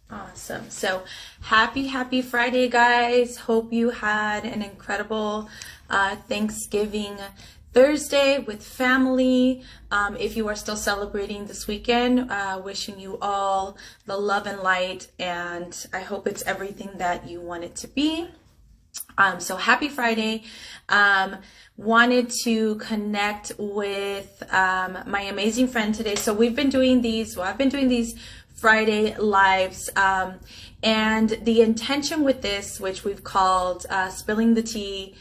Awesome. So happy Friday, guys. Hope you had an incredible Thanksgiving Thursday with family. If you are still celebrating this weekend, wishing you all the love and light, and I hope it's everything that you want it to be. So happy Friday. Wanted to connect with my amazing friend today. So we've been doing these, I've been doing these Friday lives, and the intention with this, which we've called spilling the tea,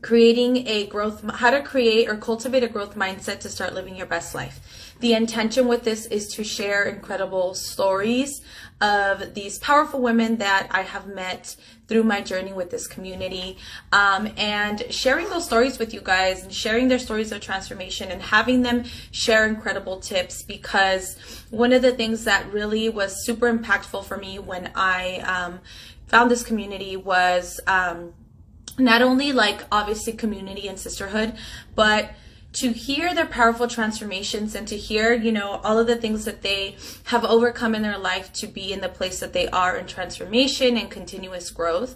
creating a growth, how to create or cultivate a growth mindset to start living your best life. The intention with this is to share incredible stories of these powerful women that I have met through my journey with this community, and sharing those stories with you guys and sharing their stories of transformation and having them share incredible tips, because one of the things that really was super impactful for me when I found this community was not only like obviously community and sisterhood, but to hear their powerful transformations and to hear, you know, all of the things that they have overcome in their life to be in the place that they are in transformation and continuous growth,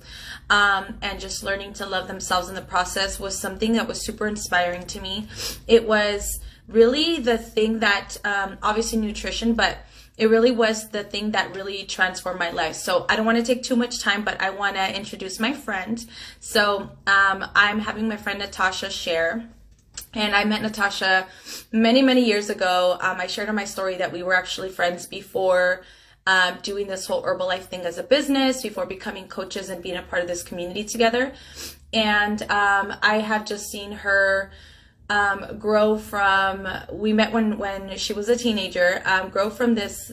and just learning to love themselves in the process was something that was super inspiring to me. It was really the thing that, obviously nutrition, but it really was the thing that really transformed my life. So I don't want to take too much time, but I want to introduce my friend. So I'm having my friend Natasha share. And I met Natasha many years ago. I shared on my story that we were actually friends before doing this whole Herbalife thing as a business, before becoming coaches and being a part of this community together. And I have just seen her grow from, we met when she was a teenager, grow from this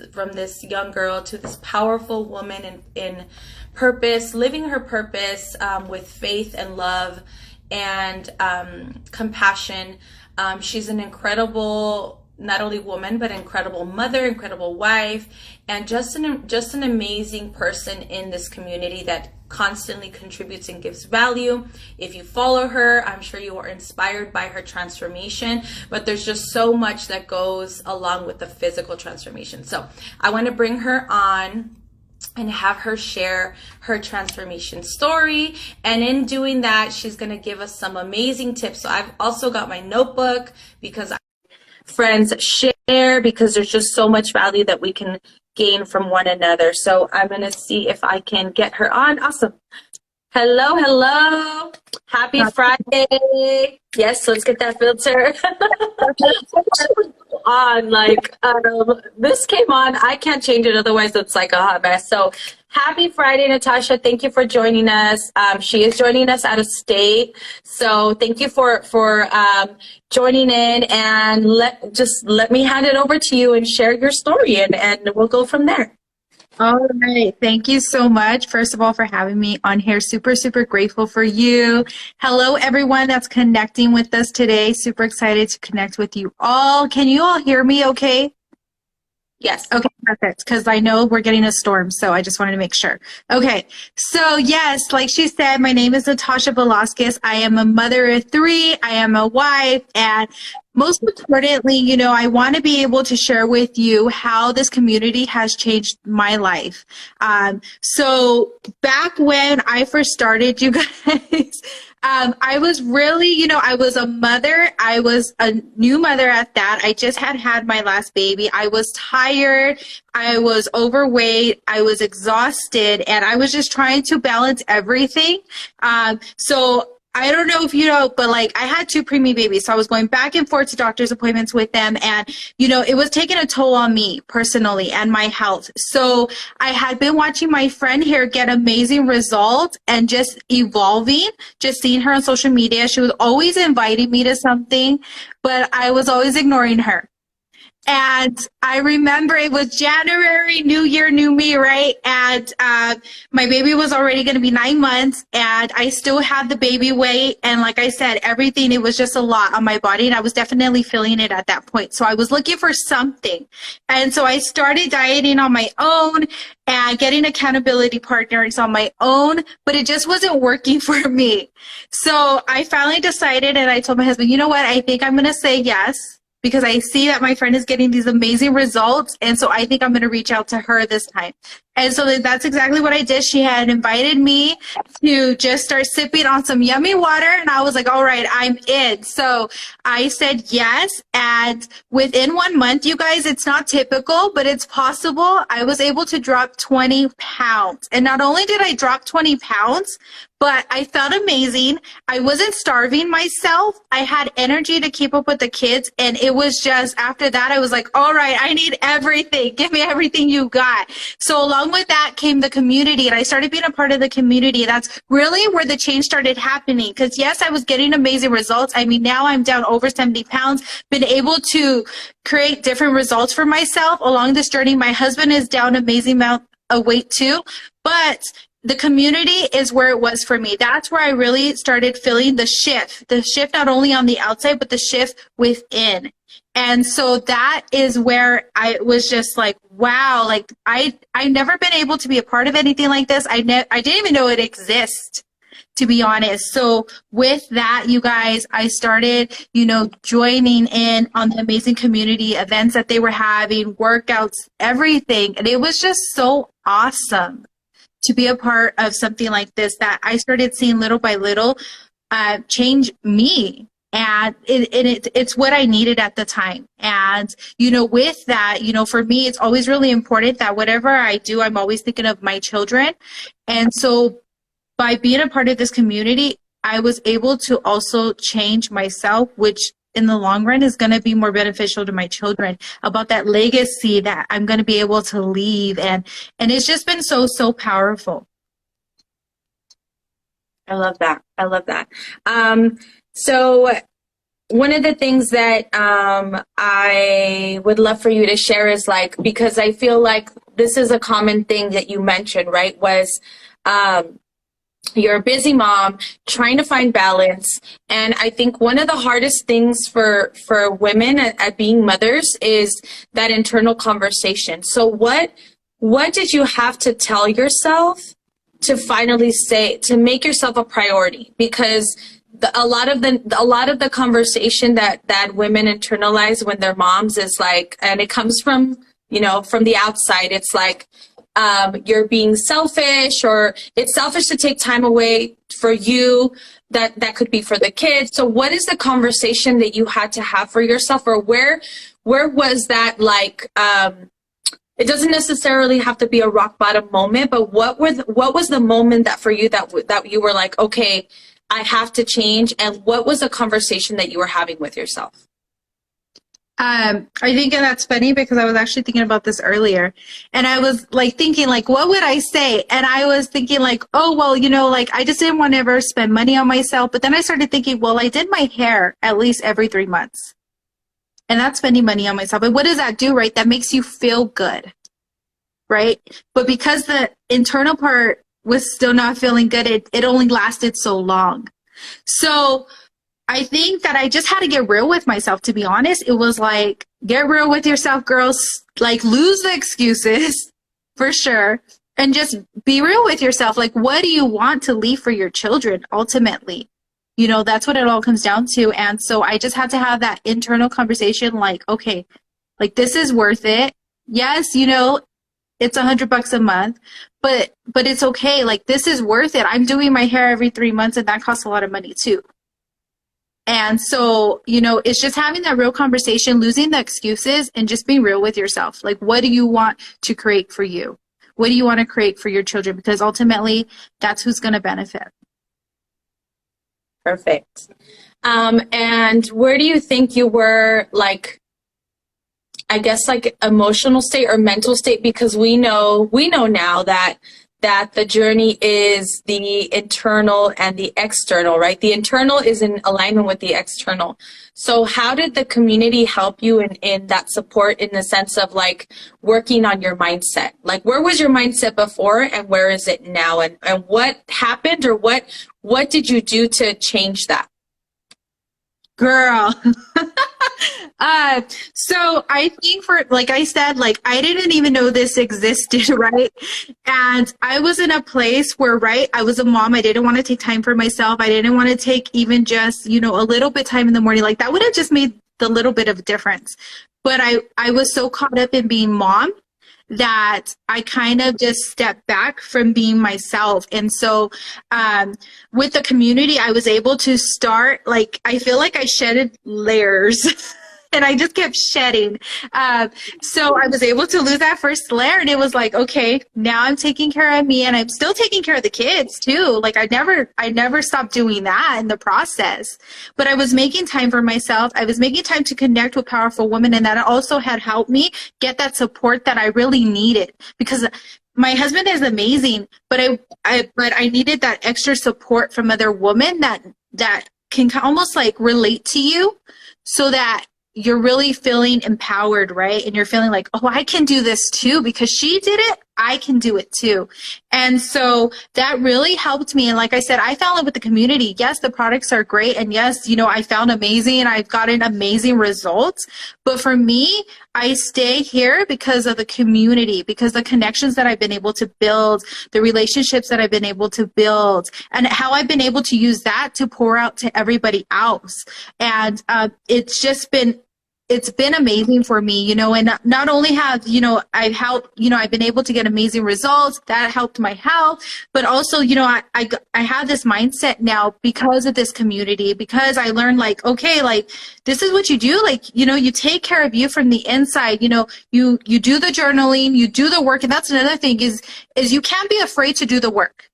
young girl to this powerful woman in purpose, living her purpose with faith and love and compassion. She's an incredible, not only woman, but incredible mother, incredible wife, and just an amazing person in this community that constantly contributes and gives value. If you follow her, I'm sure you are inspired by her transformation, but there's just so much that goes along with the physical transformation. So I want to bring her on and have her share her transformation story. And in doing that, she's going to give us some amazing tips. So I've also got my notebook because friends share, because there's just so much value that we can gain from one another. So I'm going to see if I can get her on. Awesome. Hello. Happy Friday. Yes, let's get that filter on. Like, this came on. I can't change it, otherwise it's like a hot mess. So happy Friday, Natasha. Thank you for joining us. She is joining us out of state. So thank you for joining in, and let me hand it over to you and share your story, and we'll go from there. All right. Thank you so much, first of all, for having me on here. Super grateful for you. Hello, everyone that's connecting with us today. Super excited to connect with you all. Can you all hear me okay? Yes. Okay, perfect. Because I know we're getting a storm, so I just wanted to make sure. Okay, so yes, like she said, my name is Natasha Velasquez. I am a mother of 3. I am a wife, and most importantly, you know, I want to be able to share with you how this community has changed my life. So back when I first started, you guys, I was really, you know, I was a mother. I was a new mother at that. I just had my last baby. I was tired. I was overweight. I was exhausted, and I was just trying to balance everything. So I don't know if you know, but like I had 2 preemie babies, so I was going back and forth to doctor's appointments with them, and you know, it was taking a toll on me personally and my health. So I had been watching my friend here get amazing results and just evolving, just seeing her on social media. She was always inviting me to something, but I was always ignoring her. And I remember it was January, new year, new me, right? And my baby was already going to be 9 months, and I still had the baby weight. And like I said, everything, it was just a lot on my body, and I was definitely feeling it at that point. So I was looking for something. And so I started dieting on my own and getting accountability partners on my own, but it just wasn't working for me. So I finally decided, and I told my husband, you know what? I think I'm going to say yes. because I see that my friend is getting these amazing results. And so I think I'm going to reach out to her this time. And so that's exactly what I did. She had invited me to just start sipping on some yummy water. And I was like, all right, I'm in. So I said yes. And within 1 month, you guys, it's not typical, but it's possible. I was able to drop 20 pounds. And not only did I drop 20 pounds, but I felt amazing. I wasn't starving myself. I had energy to keep up with the kids. And it was just after that, I was like, all right, I need everything. Give me everything you got. So along with that came the community. And I started being a part of the community. That's really where the change started happening. Because yes, I was getting amazing results. I mean, now I'm down over 70 pounds, been able to create different results for myself along this journey. My husband is down an amazing amount of weight too. But the community is where it was for me. That's where I really started feeling the shift not only on the outside, but the shift within. And so that is where I was just like, wow, like I've never been able to be a part of anything like this. I didn't even know it exists, to be honest. So with that, you guys, I started, joining in on the amazing community events that they were having, workouts, everything. And it was just so awesome to be a part of something like this that I started seeing little by little change me. And it's what I needed at the time. And, with that, for me, it's always really important that whatever I do, I'm always thinking of my children. And so by being a part of this community, I was able to also change myself, which in the long run is going to be more beneficial to my children, about that legacy that I'm going to be able to leave. And it's just been so powerful. I love that. So one of the things that I would love for you to share is because I feel like this is a common thing that you mentioned, right? Was you're a busy mom trying to find balance. And I think one of the hardest things for women at being mothers is that internal conversation. So what did you have to tell yourself to finally to make yourself a priority? Because a lot of the conversation that women internalize when they're moms is and it comes from the outside. It's you're being selfish, or it's selfish to take time away for you that could be for the kids. So what is the conversation that you had to have for yourself, or where was that it doesn't necessarily have to be a rock bottom moment, but what was the moment that for you that you were like, okay, I have to change? And what was the conversation that you were having with yourself? I think that's funny because I was actually thinking about this earlier, and I was thinking what would I say? And I was thinking oh, well, I just didn't want to ever spend money on myself. But then I started thinking, well, I did my hair at least every 3 months, and that's spending money on myself. And what does that do, right? That makes you feel good, right? But because the internal part was still not feeling good, it only lasted so long. So I think that I just had to get real with myself, to be honest. It was get real with yourself, girls. Lose the excuses, for sure. And just be real with yourself. What do you want to leave for your children, ultimately? That's what it all comes down to. And so I just had to have that internal conversation, okay, this is worth it. Yes, it's $100 a month, but it's okay. This is worth it. I'm doing my hair every 3 months, and that costs a lot of money too. And so, it's just having that real conversation, losing the excuses, and just being real with yourself. What do you want to create for you? What do you want to create for your children? Because ultimately, that's who's going to benefit. Perfect. And where do you think you were, I guess, emotional state or mental state? Because we know now that the journey is the internal and the external, right? The internal is in alignment with the external. So how did the community help you in that support, in the sense of working on your mindset? Where was your mindset before, and where is it now? And what happened, or what did you do to change that? Girl. So I think I said, I didn't even know this existed, right? And I was in a place where, right, I was a mom. I didn't want to take time for myself. I didn't want to take even just, a little bit time in the morning. That would have just made the little bit of difference. But I was so caught up in being mom that I kind of just stepped back from being myself. And so with the community, I was able to start, like, I feel like I shedded layers. And I just kept shedding. So I was able to lose that first layer, and it was like, okay, now I'm taking care of me, and I'm still taking care of the kids too. Like I never stopped doing that in the process, but I was making time for myself. I was making time to connect with powerful women, and that also had helped me get that support that I really needed, because my husband is amazing, but I needed that extra support from other women that can almost like relate to you, so that you're really feeling empowered, right? And you're feeling like, oh, I can do this too, because she did it, I can do it too. And so that really helped me. And like I said, I fell in love with the community. Yes, the products are great. And yes, I found amazing. I've gotten amazing results. But for me, I stay here because of the community, because the connections that I've been able to build, the relationships that I've been able to build, and how I've been able to use that to pour out to everybody else. And it's been amazing for me, and not only have, I've helped, I've been able to get amazing results that helped my health, but also, I have this mindset now because of this community, because I learned like, okay, like this is what you do. Like, you take care of you from the inside, you do the journaling, you do the work. And that's another thing is you can't be afraid to do the work.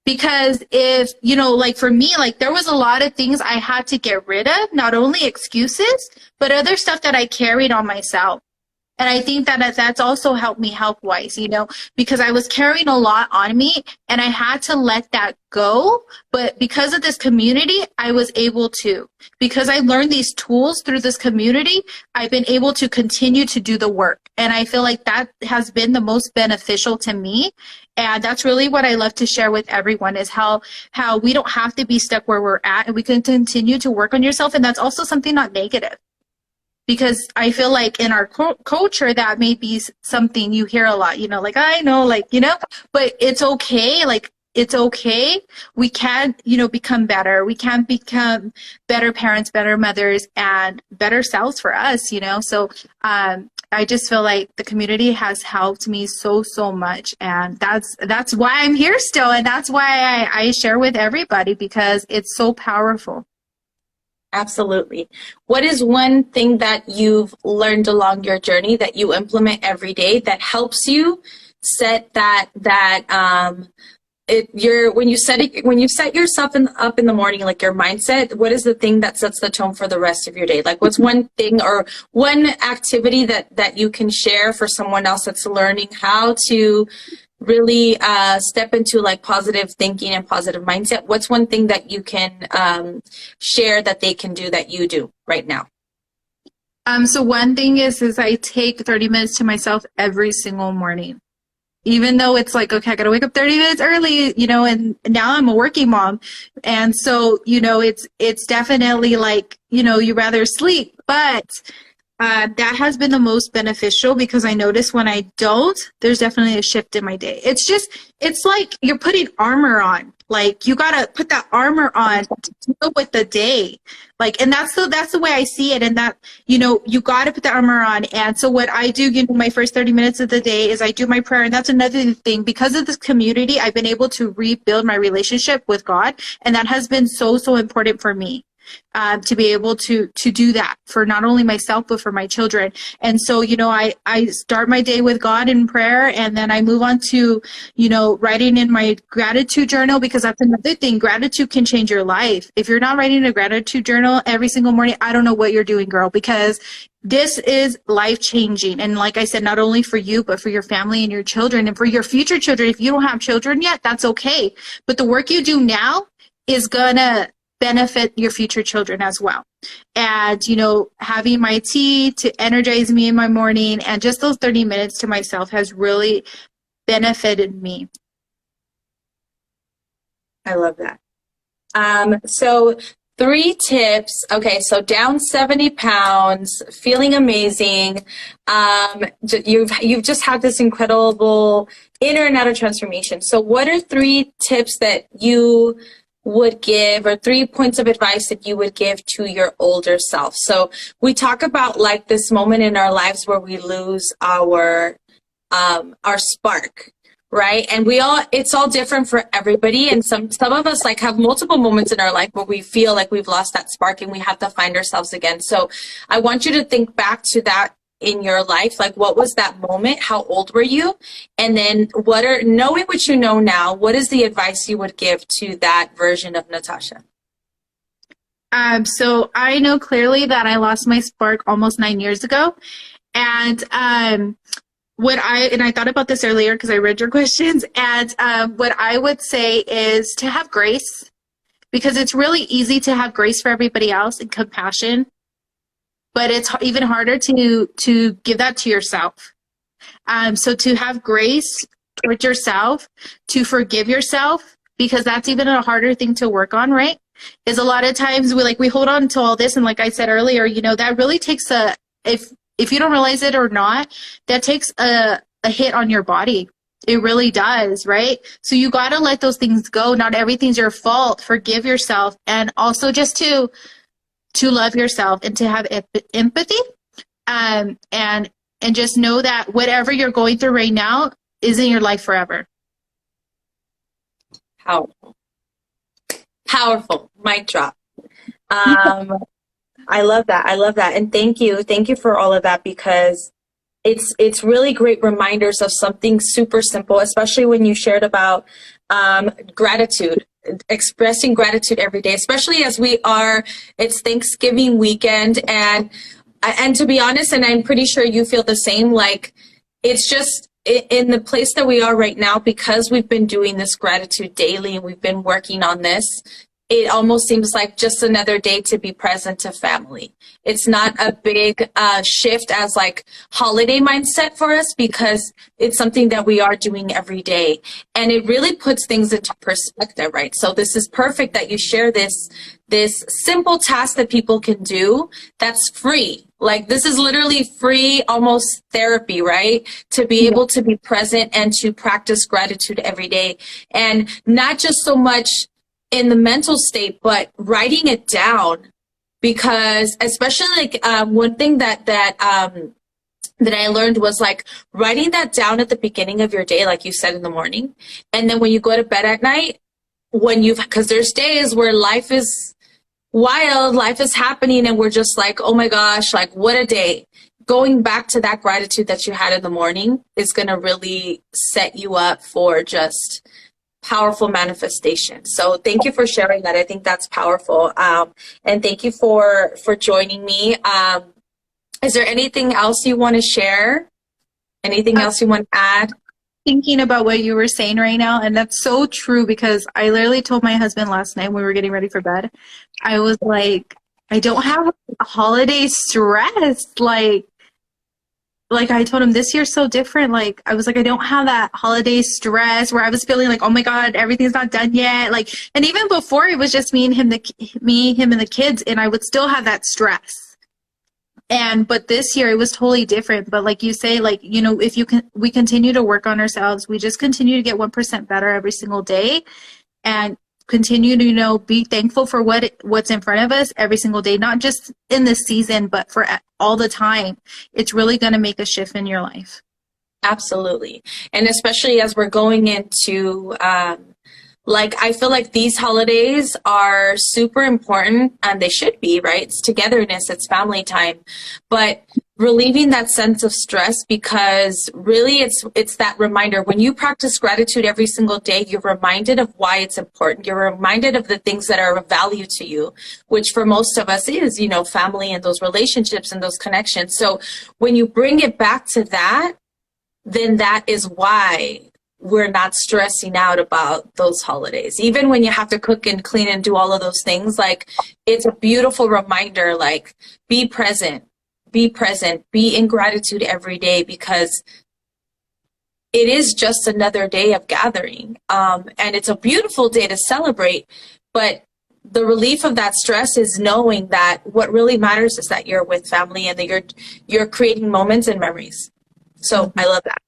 Because if, like for me, like there was a lot of things I had to get rid of, not only excuses, but other stuff that I carried on myself. And I think that that's also helped me health-wise, because I was carrying a lot on me and I had to let that go. But because of this community, I was able to. Because I learned these tools through this community, I've been able to continue to do the work. And I feel like that has been the most beneficial to me. And that's really what I love to share with everyone, is how we don't have to be stuck where we're at, and we can continue to work on yourself. And that's also something not negative. Because I feel like in our culture, that may be something you hear a lot, like, I know, like, but it's okay. Like, it's okay. We can, become better. We can become better parents, better mothers, and better selves for us, So I just feel like the community has helped me so much. And that's why I'm here still. And that's why I share with everybody, because it's so powerful. Absolutely. What is one thing that you've learned along your journey that you implement every day that helps you set when you set yourself up in the morning, like your mindset, what is the thing that sets the tone for the rest of your day? Like what's one thing or one activity that you can share for someone else that's learning how to really step into like positive thinking and positive mindset? What's one thing that you can share that they can do that you do right now? So one thing is I take 30 minutes to myself every single morning. Even though it's like, okay, I got to wake up 30 minutes early, and now I'm a working mom. And so, it's definitely like, you rather sleep, but that has been the most beneficial, because I notice when I don't, there's definitely a shift in my day. It's like you're putting armor on. Like you got to put that armor on to deal with the day. Like, and that's the way I see it. And that, you got to put the armor on. And so what I do, my first 30 minutes of the day is I do my prayer. And that's another thing, because of this community, I've been able to rebuild my relationship with God. And that has been so important for me. To be able to do that for not only myself, but for my children. And so, I start my day with God in prayer, and then I move on to, writing in my gratitude journal, because that's another thing. Gratitude can change your life. If you're not writing a gratitude journal every single morning, I don't know what you're doing, girl, because this is life-changing. And like I said, not only for you, but for your family and your children and for your future children. If you don't have children yet, that's okay. But the work you do now is gonna benefit your future children as well. And, having my tea to energize me in my morning, and just those 30 minutes to myself has really benefited me. I love that. So 3 tips. Okay, so down 70 pounds, feeling amazing. You've just had this incredible inner and outer transformation. So what are 3 tips that you would give, or 3 points of advice that you would give to your older self. So we talk about like this moment in our lives where we lose our spark, right? And it's all different for everybody. And some of us like have multiple moments in our life where we feel like we've lost that spark and we have to find ourselves again. So I want you to think back to that in your life. Like, what was that moment? How old were you? And then knowing what you know now, what is the advice you would give to that version of Natasha? So I know clearly that I lost my spark almost 9 years ago. And I thought about this earlier because I read your questions, and what I would say is to have grace, because it's really easy to have grace for everybody else and compassion, but it's even harder to give that to yourself. So to have grace towards yourself, to forgive yourself, because that's even a harder thing to work on, right? Is a lot of times we hold on to all this, and like I said earlier, that really takes if you don't realize it or not, that takes a hit on your body. It really does, right? So you got to let those things go. Not everything's your fault. Forgive yourself, and also just to love yourself and to have empathy, and just know that whatever you're going through right now isn't your life forever. Powerful. Mic drop. I love that. I love that. And thank you. Thank you for all of that, because it's really great reminders of something super simple, especially when you shared about gratitude, expressing gratitude every day, especially as it's Thanksgiving weekend. And to be honest, and I'm pretty sure you feel the same, like it's just in the place that we are right now, because we've been doing this gratitude daily and we've been working on this, it almost seems like just another day to be present to family. It's not a big shift as like holiday mindset for us, because it's something that we are doing every day. And it really puts things into perspective, right? So this is perfect that you share this simple task that people can do that's free. Like, this is literally free, almost therapy, right? To be able to be present and to practice gratitude every day. And not just so much in the mental state, but writing it down, because especially like one thing that I learned was like writing that down at the beginning of your day, like you said, in the morning. And then when you go to bed at night, because there's days where life is wild, life is happening, and we're just like, oh my gosh, like what a day. Going back to that gratitude that you had in the morning is going to really set you up for just powerful manifestation. So thank you for sharing that. I think that's powerful. And thank you for joining me. Is there anything else you want to share? Anything else you want to add? Thinking about what you were saying right now, and that's so true, because I literally told my husband last night when we were getting ready for bed, I was like, I don't have a holiday stress. Like I told him, this year's so different. Like, I was like, I don't have that holiday stress where I was feeling like, oh my God, everything's not done yet. Like, and even before, it was just me, him, and the kids, and I would still have that stress. But this year it was totally different. But like you say, like, if we continue to work on ourselves, we just continue to get 1% better every single day, and continue to, be thankful for what's in front of us every single day, not just in this season, but for all the time. It's really going to make a shift in your life. Absolutely. And especially as we're going into, I feel like these holidays are super important, and they should be, right? It's togetherness, it's family time, but relieving that sense of stress, because really it's that reminder. When you practice gratitude every single day, you're reminded of why it's important. You're reminded of the things that are of value to you, which for most of us is, family and those relationships and those connections. So when you bring it back to that, then that is why we're not stressing out about those holidays. Even when you have to cook and clean and do all of those things, like, it's a beautiful reminder, like, be present, be in gratitude every day, because it is just another day of gathering. And it's a beautiful day to celebrate, but the relief of that stress is knowing that what really matters is that you're with family and that you're creating moments and memories. So I love that.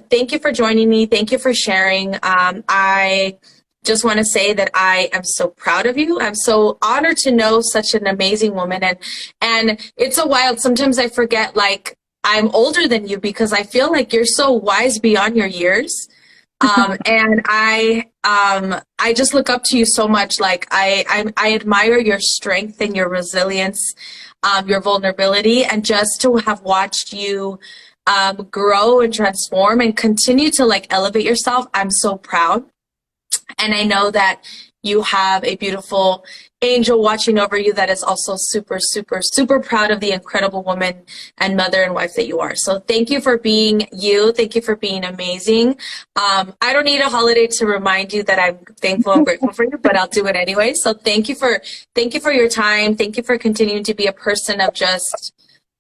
Thank you for joining me. Thank you for sharing. I just want to say that I am so proud of you. I'm so honored to know such an amazing woman. And it's so wild. Sometimes I forget, like, I'm older than you because I feel like you're so wise beyond your years. And I just look up to you so much. Like, I admire your strength and your resilience, your vulnerability, and just to have watched you grow and transform and continue to like elevate yourself. I'm so proud. And I know that you have a beautiful angel watching over you that is also super, super, super proud of the incredible woman and mother and wife that you are. So thank you for being you. Thank you for being amazing. I don't need a holiday to remind you that I'm thankful and grateful for you, but I'll do it anyway. So thank you for your time. Thank you for continuing to be a person of just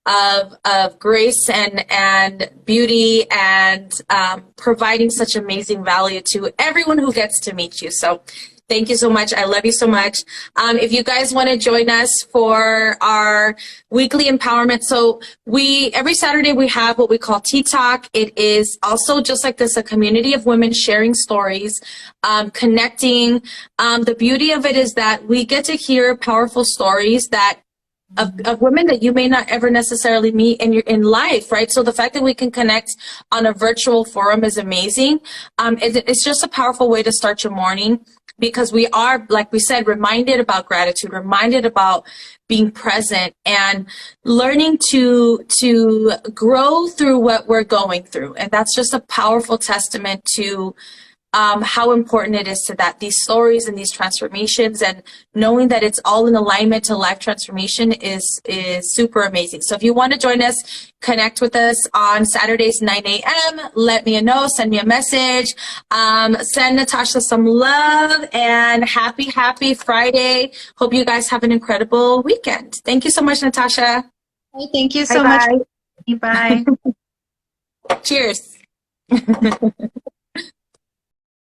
of grace and beauty, and providing such amazing value to everyone who gets to meet you. So thank you so much. I love you so much. If you guys want to join us for our weekly empowerment, so every Saturday we have what we call Tea Talk. It is also just like this, a community of women sharing stories, connecting. The beauty of it is that we get to hear powerful stories that of women that you may not ever necessarily meet in life, right? So the fact that we can connect on a virtual forum is amazing. It's just a powerful way to start your morning, because we are, like we said, reminded about gratitude, reminded about being present and learning to grow through what we're going through. And that's just a powerful testament to how important it is to that these stories and these transformations, and knowing that it's all in alignment to life transformation is super amazing. So if you want to join us, connect with us on Saturdays 9 a.m. Let me know, send me a message, send Natasha some love, and happy Friday. Hope you guys have an incredible weekend. Thank you so much, Natasha. Thank you so much. Bye. Cheers.